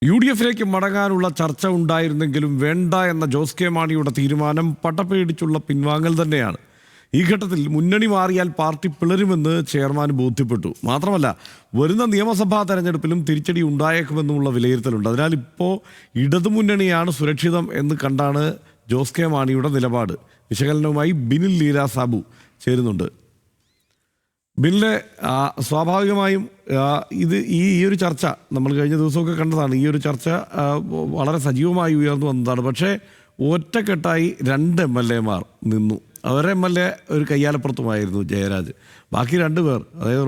UDF-ലേക്ക് മടങ്ങാനുള്ള ചർച്ച ഉണ്ടായിരുന്നെങ്കിലും വേണ്ട എന്ന ജോസ് കെ മാണിയുടെ തീരുമാനം പടപേടിച്ചുള്ള പിൻവാങ്ങൽ തന്നെയാണ്. ഈ ഘട്ടത്തിൽ മുന്നണി മാറിയാൽ പാർട്ടി പിളരുമെന്ന് ചെയർമാൻ ബോധ്യപ്പെട്ടു. മാത്രമല്ല, വരുന്ന നിയമസഭാ തെരഞ്ഞെടുപ്പിലും തിരിച്ചടി ഉണ്ടായേക്കുമെന്നുള്ള വിലയിരുത്തലുണ്ട്. അതിനാൽ ഇപ്പോൾ ഇടതുമുന്നണിയാണ് സുരക്ഷിതം എന്ന് കണ്ടാണ് ജോസ് കെ മാണിയുടെ നിലപാട്. വിശകലനവുമായി ബിനിൽ ലീല സാബു ചേരുന്നുണ്ട്. ബില്ല് സ്വാഭാവികമായും ഈ ഒരു ചർച്ച നമ്മൾ കഴിഞ്ഞ ദിവസമൊക്കെ കണ്ടതാണ്. ഈ ഒരു ചർച്ച വളരെ സജീവമായി ഉയർന്നു വന്നതാണ്. പക്ഷേ ഒറ്റക്കെട്ടായി 2 MLA-മാർ നിന്നു. അവരെ MLA ഒരു കയ്യാലപ്പുറത്തുമായിരുന്നു ജയരാജ്. ബാക്കി 2 പേർ, അതായത്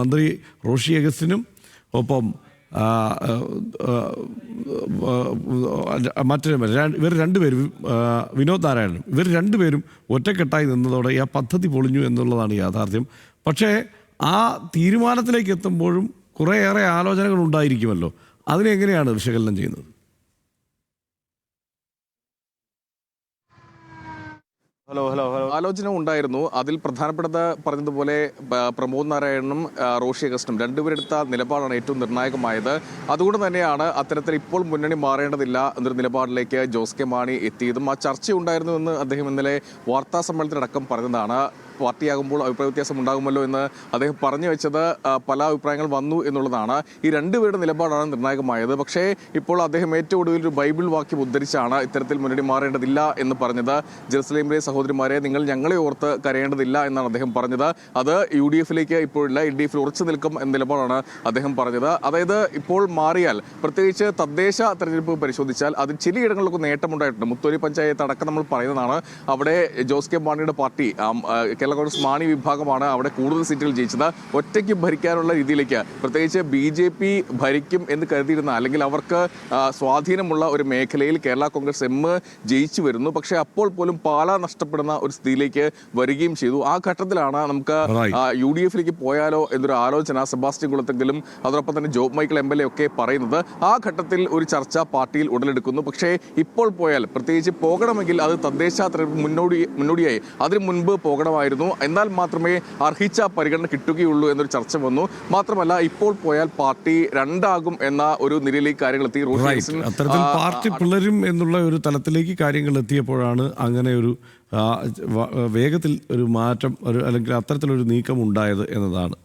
മന്ത്രി റോഷി അഗസ്റ്റിനും ഒപ്പം മറ്റൊരു ഇവർ 2 പേരും വിനോദ് നാരായണനും, ഇവർ 2 പേരും ഒറ്റക്കെട്ടായി നിന്നതോടെ ആ പദ്ധതി പൊളിഞ്ഞു എന്നുള്ളതാണ് യാഥാർത്ഥ്യം. പക്ഷേ ആ തീരുമാനത്തിലേക്ക് എത്തുമ്പോഴും കുറേയേറെ ആലോചനകൾ ഉണ്ടായിരിക്കുമല്ലോ. അതിനെങ്ങനെയാണ് വിശകലനം ചെയ്യുന്നത്? ആലോചന ഉണ്ടായിരുന്നു. അതിൽ പ്രധാനപ്പെട്ടത് പറഞ്ഞതുപോലെ പ്രമോദ് നാരായണനും റോഷി അഗസ്റ്റിനും 2 പേരെടുത്ത നിലപാടാണ് ഏറ്റവും നിർണായകമായത്. അതുകൊണ്ട് തന്നെയാണ് അത്തരത്തിൽ ഇപ്പോൾ മുന്നണി മാറേണ്ടതില്ല എന്നൊരു നിലപാടിലേക്ക് ജോസ് കെ മാണി എത്തിയതും. ആ ചർച്ച ഉണ്ടായിരുന്നുവെന്ന് അദ്ദേഹം ഇന്നലെ വാർത്താ സമ്മേളനത്തിലടക്കം പറഞ്ഞതാണ്. പാർട്ടിയാകുമ്പോൾ അഭിപ്രായ വ്യത്യാസം ഉണ്ടാകുമല്ലോ എന്ന് അദ്ദേഹം പറഞ്ഞു വെച്ചത് പല അഭിപ്രായങ്ങൾ വന്നു എന്നുള്ളതാണ്. ഈ 2 പേരുടെ നിലപാടാണ് നിർണായകമായത്. പക്ഷേ ഇപ്പോൾ അദ്ദേഹം ഏറ്റവും ഒടുവിൽ ഒരു ബൈബിൾ വാക്യം ഉദ്ധരിച്ചാണ് ഇത്തരത്തിൽ മുന്നണി മാറേണ്ടതില്ല എന്ന് പറഞ്ഞത്. ജെറുസലേമിലെ സഹോദരിമാരെ, നിങ്ങൾ ഞങ്ങളെ ഓർത്ത് കരയേണ്ടതില്ല എന്നാണ് അദ്ദേഹം പറഞ്ഞത്. അത് UDF-ലേക്ക് ഇപ്പോഴില്ല, LDF-ൽ ഉറച്ചു നിൽക്കും എന്ന നിലപാടാണ് അദ്ദേഹം പറഞ്ഞത്. അതായത് ഇപ്പോൾ മാറിയാൽ, പ്രത്യേകിച്ച് തദ്ദേശ തെരഞ്ഞെടുപ്പ് പരിശോധിച്ചാൽ അതിൽ ചിലയിടങ്ങളിലൊക്കെ നേട്ടമുണ്ടായിട്ടുണ്ട്. മുത്തോലി പഞ്ചായത്ത് അടക്കം നമ്മൾ പറയുന്നതാണ്. അവിടെ ജോസ് കെ മാണിയുടെ പാർട്ടി, കേരള കോൺഗ്രസ് മാണി വിഭാഗമാണ് അവിടെ കൂടുതൽ സീറ്റുകൾ ജയിച്ചത്. ഒറ്റയ്ക്ക് ഭരിക്കാനുള്ള രീതിയിലേക്ക്, പ്രത്യേകിച്ച് BJP ഭരിക്കും എന്ന് കരുതിയിരുന്ന, അല്ലെങ്കിൽ അവർക്ക് സ്വാധീനമുള്ള ഒരു മേഖലയിൽ കേരള കോൺഗ്രസ് M ജയിച്ചു വരുന്നു. പക്ഷേ അപ്പോൾ പോലും പാലാ നഷ്ടപ്പെടുന്ന ഒരു സ്ഥിതിയിലേക്ക് വരികയും ചെയ്തു. ആ ഘട്ടത്തിലാണ് നമുക്ക് UDF-ലേക്ക് പോയാലോ എന്നൊരു ആലോചന സെബാസ്റ്റ്യൻ കുളത്തെങ്കിലും അതോടൊപ്പം തന്നെ ജോബ് മൈക്കിൾ MLA ഒക്കെ പറയുന്നത്. ആ ഘട്ടത്തിൽ ഒരു ചർച്ച പാർട്ടിയിൽ ഉടലെടുക്കുന്നു. പക്ഷേ ഇപ്പോൾ പോയാൽ, പ്രത്യേകിച്ച് പോകണമെങ്കിൽ അത് തദ്ദേശ തെരഞ്ഞെടുപ്പ് മുന്നോടിയായി അതിനു മുൻപ് പോകണമായിരുന്നു. എന്നാൽ മാത്രമേ അർഹിച്ച പരിഗണന കിട്ടുകയുള്ളൂ എന്നൊരു ചർച്ച വന്നു. മാത്രമല്ല, ഇപ്പോൾ പോയാൽ പാർട്ടി 2 ആകും എന്ന ഒരു നിലയിലേക്ക് കാര്യങ്ങൾ എത്തി. അത്തരത്തിൽ പാർട്ടി പിളരും എന്നുള്ള ഒരു തലത്തിലേക്ക് കാര്യങ്ങൾ എത്തിയപ്പോഴാണ് അങ്ങനെ ഒരു വേഗത്തിൽ ഒരു മാറ്റം, അല്ലെങ്കിൽ അത്തരത്തിലൊരു നീക്കം ഉണ്ടായത് എന്നതാണ്.